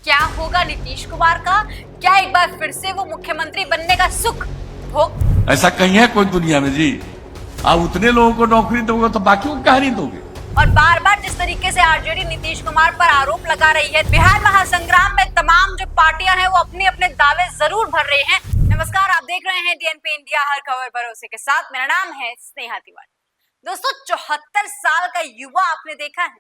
क्या होगा नीतीश कुमार का? क्या एक बार फिर से वो मुख्यमंत्री बनने का सुख भोग? ऐसा कहीं है कोई दुनिया में जी? आप उतने लोगों को नौकरी दोगे तो बाकियों को कहा नहीं दोगे? और बार बार जिस तरीके से आरजेडी नीतीश कुमार पर आरोप लगा रही है, बिहार महासंग्राम में तमाम जो पार्टियां हैं वो अपने अपने दावे जरूर भर रहे हैं। नमस्कार, आप देख रहे हैं डीएनपी इंडिया, हर खबर भरोसे के साथ। मेरा नाम है स्नेहा तिवारी। दोस्तों, 74 साल का युवा आपने देखा है?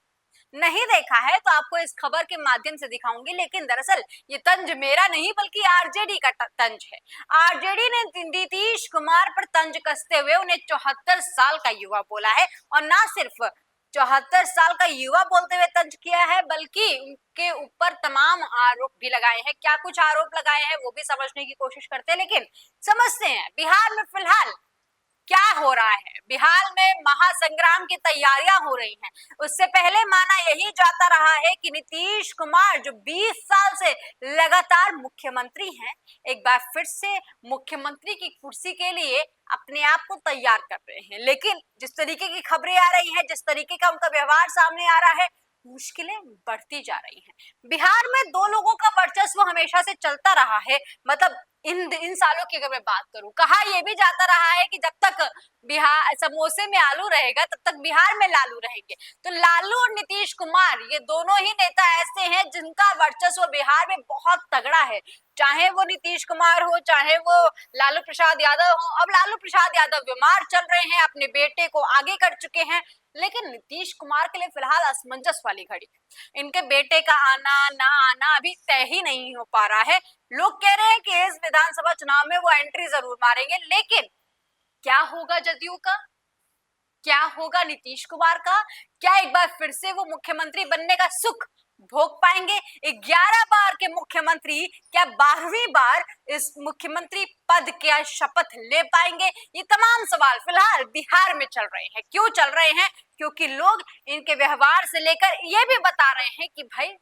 नहीं देखा है तो आपको इस खबर के माध्यम से दिखाऊंगी। लेकिन दरअसल ये तंज मेरा नहीं बल्कि आरजेडी का तंज है। आरजेडी ने नीतीश कुमार पर तंज कसते हुए उन्हें 74 साल का युवा बोला है, और ना सिर्फ 74 साल का युवा बोलते हुए तंज किया है, बल्कि उनके ऊपर तमाम आरोप भी लगाए हैं। क्या कुछ आरोप लगाए हैं वो भी समझने की कोशिश करते हैं, लेकिन समझते हैं बिहार में फिलहाल क्या हो रहा है। बिहार में महासंग्राम की तैयारियां हो रही हैं। उससे पहले माना यही जाता रहा है कि नीतीश कुमार जो 20 साल से लगातार मुख्यमंत्री हैं, एक बार फिर से मुख्यमंत्री की कुर्सी के लिए अपने आप को तैयार कर रहे हैं। लेकिन जिस तरीके की खबरें आ रही हैं, जिस तरीके का उनका व्यवहार सामने आ रहा है, मुश्किलें बढ़ती जा रही हैं। बिहार में दो लोगों का वर्चस्व हमेशा से चलता रहा है। मतलब इन सालों की अगर मैं बात करूं, कहा यह भी जाता रहा है कि जब तक बिहार समोसे में आलू रहेगा तब तक बिहार में लालू रहेंगे। तो लालू और नीतीश कुमार, ये दोनों ही नेता ऐसे हैं जिनका वर्चस्व बिहार में बहुत तगड़ा है। चाहे वो नीतीश कुमार हो, चाहे वो लालू प्रसाद यादव हो। अब लालू प्रसाद यादव बीमार चल रहे हैं, अपने बेटे को आगे कर चुके हैं, लेकिन नीतीश कुमार के लिए फिलहाल असमंजस वाली घड़ी है। इनके बेटे का आना ना आना अभी तय ही नहीं हो पा रहा है। लोग कह रहे हैं कि इस विधानसभा चुनाव में वो एंट्री जरूर मारेंगे, लेकिन क्या होगा जदयू का? क्या होगा नीतीश कुमार का? क्या एक बार फिर से वो मुख्यमंत्री बनने का सुख भोग पाएंगे? 11 बार के मुख्यमंत्री क्या 12वीं बार इस मुख्यमंत्री पद का शपथ ले पाएंगे? ये तमाम सवाल फिलहाल बिहार में चल रहे हैं। क्यों चल रहे हैं? क्योंकि लोग इनके व्यवहार से लेकर ये भी बता रहे हैं कि भाई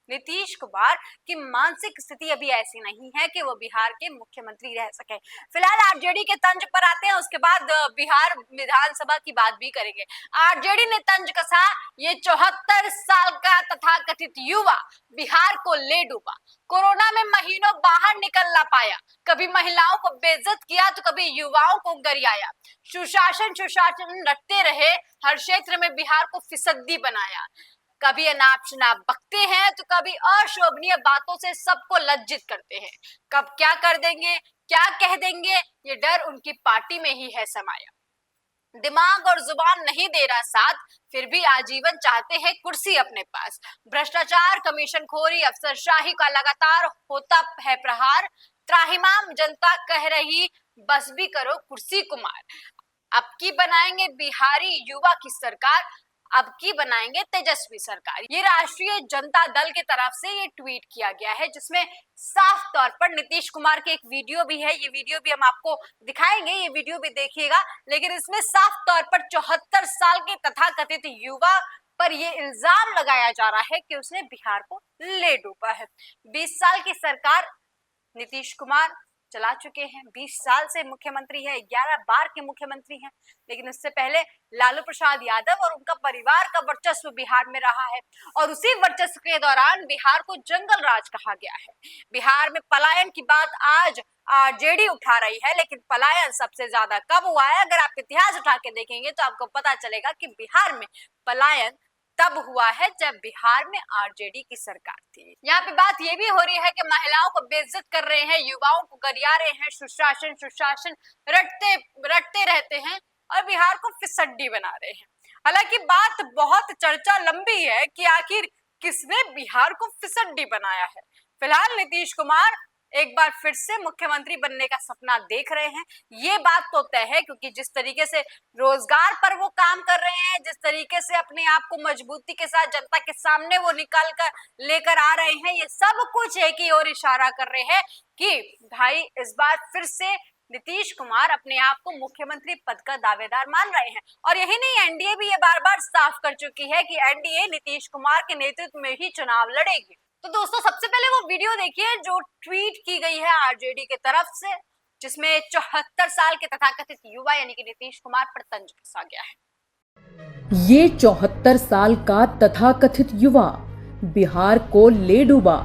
नीतीश कुमार की मानसिक स्थिति अभी ऐसी नहीं है कि वो बिहार के मुख्यमंत्री रह सके। फिलहाल आरजेडी के तंज पर आते हैं, उसके बाद बिहार विधानसभा की बात भी करेंगे। आरजेडी ने तंज कसा, ये 74 साल का तथाकथित युवा बिहार को ले डूबा। कोरोना में महीनों बाहर निकल ना पाया, कभी महिलाओं को बेइज्जत किया तो कभी युवाओं को गरियाया। सुशासन रटते रहे, हर क्षेत्र में बिहार को फिसड्डी बनाया। कभी अनाप शनाप बकते हैं तो कभी अशोभनीय बातों से सबको लज्जित करते हैं। कब क्या कर देंगे, क्या कह देंगे, ये डर उनकी पार्टी में ही है समाया। दिमाग और जुबान नहीं दे रहा साथ, फिर भी आजीवन चाहते हैं कुर्सी अपने पास। भ्रष्टाचार, कमीशनखोरी, अफसरशाही का लगातार होता है प्रहार। त्राहिमाम जनता कह रही बस भी करो कुर्सी कुमार। अब की बनाएंगे बिहारी युवा की सरकार, अब की बनाएंगे तेजस्वी सरकार। ये राष्ट्रीय जनता दल की तरफ से ये ट्वीट किया गया है, जिसमें साफ तौर पर नीतीश कुमार के एक वीडियो भी है। ये वीडियो भी हम आपको दिखाएंगे, ये वीडियो भी देखिएगा। लेकिन इसमें साफ तौर पर 74 साल के तथाकथित युवा पर ये इल्जाम लगाया जा रहा है कि उसने बिहार को ले डूबा है। 20 साल की सरकार नीतीश कुमार चला चुके हैं, 20 साल से मुख्यमंत्री है, 11 बार के मुख्यमंत्री हैं। लेकिन उससे पहले लालू प्रसाद यादव और उनका परिवार का वर्चस्व बिहार में रहा है, और उसी वर्चस्व के दौरान बिहार को जंगल राज कहा गया है। बिहार में पलायन की बात आज आरजेडी उठा रही है, लेकिन पलायन सबसे ज्यादा कब हुआ है? अगर आप इतिहास उठा के देखेंगे तो आपको पता चलेगा कि बिहार में पलायन तब हुआ है जब बिहार में आरजेडी की सरकार थी। यहाँ पे बात ये भी हो रही है कि महिलाओं को बेइज्जत कर रहे हैं, युवाओं को गरिया रहे हैं, सुशासन रटते रहते हैं और बिहार को फिसड्डी बना रहे हैं। हालांकि बात बहुत चर्चा लंबी है कि आखिर किसने बिहार को फिसड्डी बनाया है। फिलहाल नीतीश कुमार एक बार फिर से मुख्यमंत्री बनने का सपना देख रहे हैं, ये बात तो तय है, क्योंकि जिस तरीके से रोजगार पर वो काम कर रहे हैं, जिस तरीके से अपने आप को मजबूती के साथ जनता के सामने वो निकाल कर लेकर आ रहे हैं, ये सब कुछ एक ही ओर इशारा कर रहे हैं कि भाई इस बार फिर से नीतीश कुमार अपने आप को मुख्यमंत्री पद का दावेदार मान रहे हैं। और यही नहीं, एनडीए भी ये बार बार साफ कर चुकी है कि एनडीए नीतीश कुमार के नेतृत्व में ही चुनाव लड़ेगी। तो दोस्तों, सबसे पहले वो वीडियो देखिए जो ट्वीट की गई है आरजेडी की तरफ से, जिसमें 74 साल के तथाकथित युवा यानी कि नीतीश कुमार पर तंज कसा गया है। ये 74 साल का तथाकथित युवा बिहार को ले डूबा।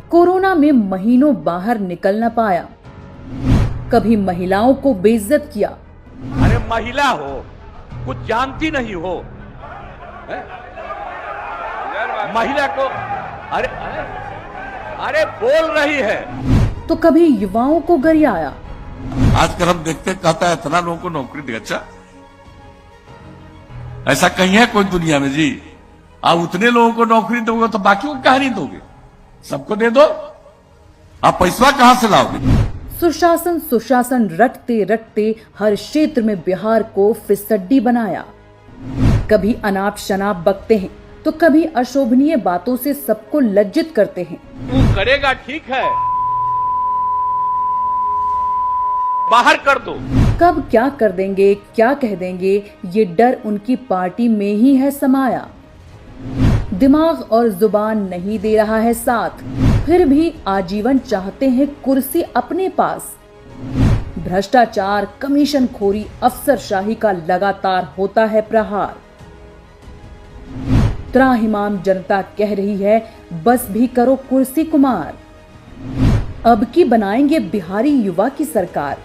कोरोना में महीनों बाहर निकल न पाया, कभी महिलाओं को बेइज्जत किया। अरे महिला हो, कुछ जानती नहीं हो, है? महिला को अरे अरे बोल रही है। तो कभी युवाओं को गरियाया। आजकल हम देखते कहता है इतना लोगों को नौकरी दे। अच्छा, ऐसा कहीं है कोई दुनिया में जी? आप उतने लोगों को नौकरी दोगे तो बाकी को कहा नहीं दोगे? सबको दे दो। आप पैसा कहां से लाओगे? सुशासन सुशासन रटते रटते हर क्षेत्र में बिहार को फिसड्डी बनाया। कभी अनाप शनाप बकते हैं तो कभी अशोभनीय बातों से सबको लज्जित करते हैं। तू करेगा ठीक है, बाहर कर दो। कब क्या कर देंगे, क्या कह देंगे, ये डर उनकी पार्टी में ही है समाया। दिमाग और जुबान नहीं दे रहा है साथ, फिर भी आजीवन चाहते हैं कुर्सी अपने पास। भ्रष्टाचार, कमीशनखोरी, अफसरशाही का लगातार होता है प्रहार। त्राहिमाम जनता कह रही है बस भी करो कुर्सी कुमार। अब की बनाएंगे बिहारी युवा की सरकार,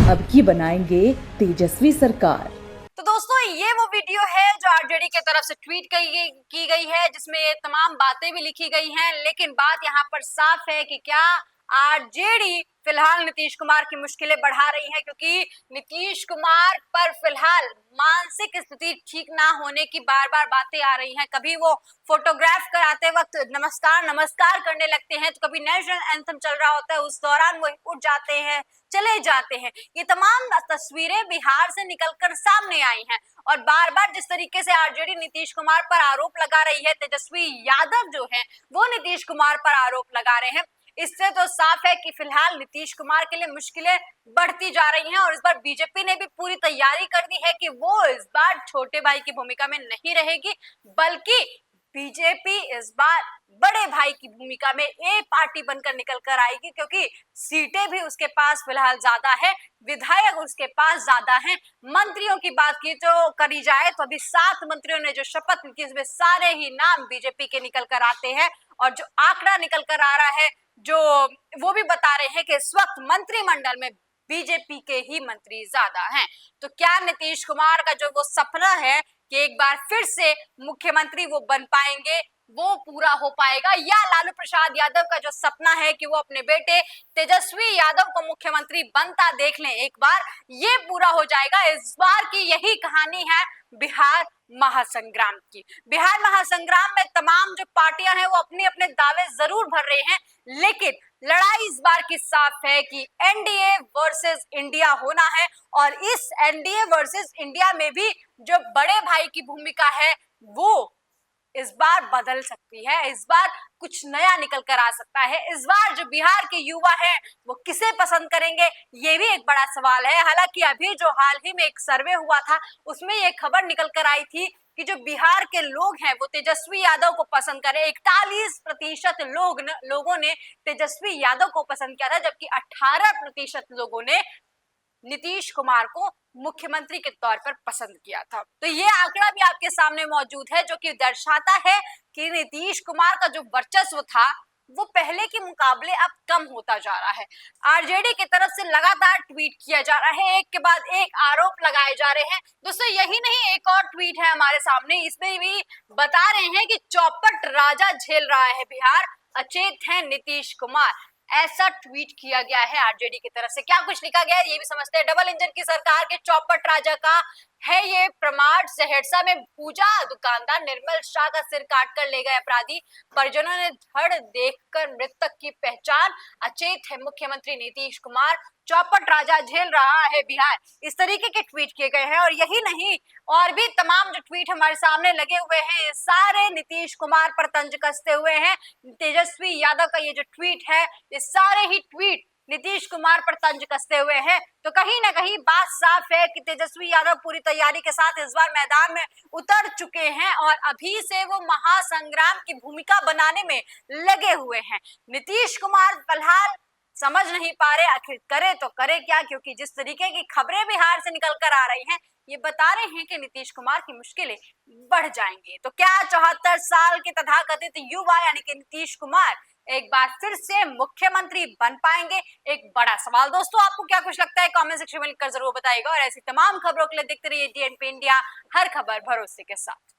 अब की बनाएंगे तेजस्वी सरकार। तो दोस्तों, ये वो वीडियो है जो आरजेडी की तरफ से ट्वीट की गई है, जिसमें ये तमाम बातें भी लिखी गई हैं। लेकिन बात यहाँ पर साफ है कि क्या आरजेडी फिलहाल नीतीश कुमार की मुश्किलें बढ़ा रही है, क्योंकि नीतीश कुमार पर फिलहाल मानसिक स्थिति ठीक ना होने की बार बार बातें आ रही हैं। कभी वो फोटोग्राफ कराते वक्त नमस्कार नमस्कार करने लगते हैं, तो कभी नेशनल एंथम चल रहा होता है उस दौरान वो उठ जाते हैं, चले जाते हैं। ये तमाम तस्वीरें बिहार से निकलकर सामने आई हैं और बार बार जिस तरीके से आरजेडी नीतीश कुमार पर आरोप लगा रही है, तेजस्वी यादव जो है वो नीतीश कुमार पर आरोप लगा रहे हैं, इससे तो साफ है कि फिलहाल नीतीश कुमार के लिए मुश्किलें बढ़ती जा रही हैं। और इस बार बीजेपी ने भी पूरी तैयारी कर दी है कि वो इस बार छोटे भाई की भूमिका में नहीं रहेगी, बल्कि बीजेपी इस बार बड़े भाई की भूमिका में ए पार्टी बनकर निकल कर आएगी, क्योंकि सीटें भी उसके पास फिलहाल ज्यादा है, विधायक उसके पास ज्यादा हैं। मंत्रियों की बात की तो करी जाए तो अभी 7 मंत्रियों ने जो शपथ ली थी, इसमें सारे ही नाम बीजेपी के निकल कर आते हैं। और जो आंकड़ा निकल कर आ रहा है, जो वो भी बता रहे हैं कि इस वक्त मंत्रिमंडल में बीजेपी के ही मंत्री ज्यादा हैं। तो क्या नीतीश कुमार का जो वो सपना है कि एक बार फिर से मुख्यमंत्री वो बन पाएंगे, वो पूरा हो पाएगा, या लालू प्रसाद यादव का जो सपना है कि वो अपने बेटे तेजस्वी यादव को मुख्यमंत्री बनता देख लें एक बार, ये पूरा हो जाएगा? इस बार की यही कहानी है बिहार महासंग्राम की। बिहार महासंग्राम में तमाम जो पार्टियां हैं वो अपने अपने दावे जरूर भर रहे हैं, लेकिन लड़ाई इस बार की साफ है कि एनडीए वर्सेस इंडिया होना है। और इस एनडीए वर्सेस इंडिया में भी जो बड़े भाई की भूमिका है वो इस बार बदल सकती है, इस बार कुछ नया निकल कर आ सकता है। इस बार जो बिहार के युवा हैं वो किसे पसंद करेंगे, ये भी एक बड़ा सवाल है। हालांकि अभी जो हाल ही में एक सर्वे हुआ था, उसमें ये खबर निकल कर आई थी कि जो बिहार के लोग हैं वो तेजस्वी यादव को पसंद करें। 41% लोगों ने तेजस्वी यादव को पसंद किया था, जबकि 18% लोगों ने नीतीश कुमार को मुख्यमंत्री के तौर पर पसंद किया था। तो ये आंकड़ा भी आपके सामने मौजूद है, जो कि दर्शाता है कि नीतीश कुमार का जो वर्चस्व था वो पहले के मुकाबले अब कम होता जा रहा है। आरजेडी की तरफ से लगातार ट्वीट किया जा रहा है, एक के बाद एक आरोप लगाए जा रहे हैं। दोस्तों, यही नहीं, एक और ट्वीट है हमारे सामने, इसमें भी बता रहे हैं कि चौपट राजा झेल रहा है बिहार, अचेत है नीतीश कुमार। ऐसा ट्वीट किया गया है आरजेडी की तरफ से। क्या कुछ लिखा गया है ये भी समझते हैं। डबल इंजन की सरकार के चौपट राजा का है ये प्रमाण। सहरसा में पूजा दुकानदार निर्मल शाह का सिर काटकर ले गए अपराधी, परिजनों ने धड़ देखकर मृतक की पहचान, अचेत है मुख्यमंत्री नीतीश कुमार, चौपट राजा झेल रहा है बिहार। इस तरीके के ट्वीट किए गए हैं। और यही नहीं, और भी तमाम जो ट्वीट हमारे सामने लगे हुए हैं, सारे नीतीश कुमार पर तंज कसते हुए हैं। तेजस्वी यादव का ये जो ट्वीट है, ये सारे ही ट्वीट नीतीश कुमार पर तंज कसते हुए हैं। तो कहीं ना कहीं बात साफ है कि तेजस्वी यादव पूरी तैयारी के साथ इस बार मैदान में उतर चुके हैं और अभी से वो महासंग्राम की भूमिका बनाने में लगे हुए हैं। नीतीश कुमार फिलहाल समझ नहीं पा रहे आखिर करे तो करे क्या, क्योंकि जिस तरीके की खबरें बिहार से निकल कर आ रही हैं, ये बता रहे हैं कि नीतीश कुमार की मुश्किलें बढ़ जाएंगी। तो क्या 74 साल के तथाकथित युवा यानी कि नीतीश कुमार एक बार फिर से मुख्यमंत्री बन पाएंगे? एक बड़ा सवाल। दोस्तों, आपको क्या कुछ लगता है कमेंट सेक्शन में लिखकर जरूर बताइएगा और ऐसी तमाम खबरों के लिए देखते रहिए DNP इंडिया, हर खबर भरोसे के साथ।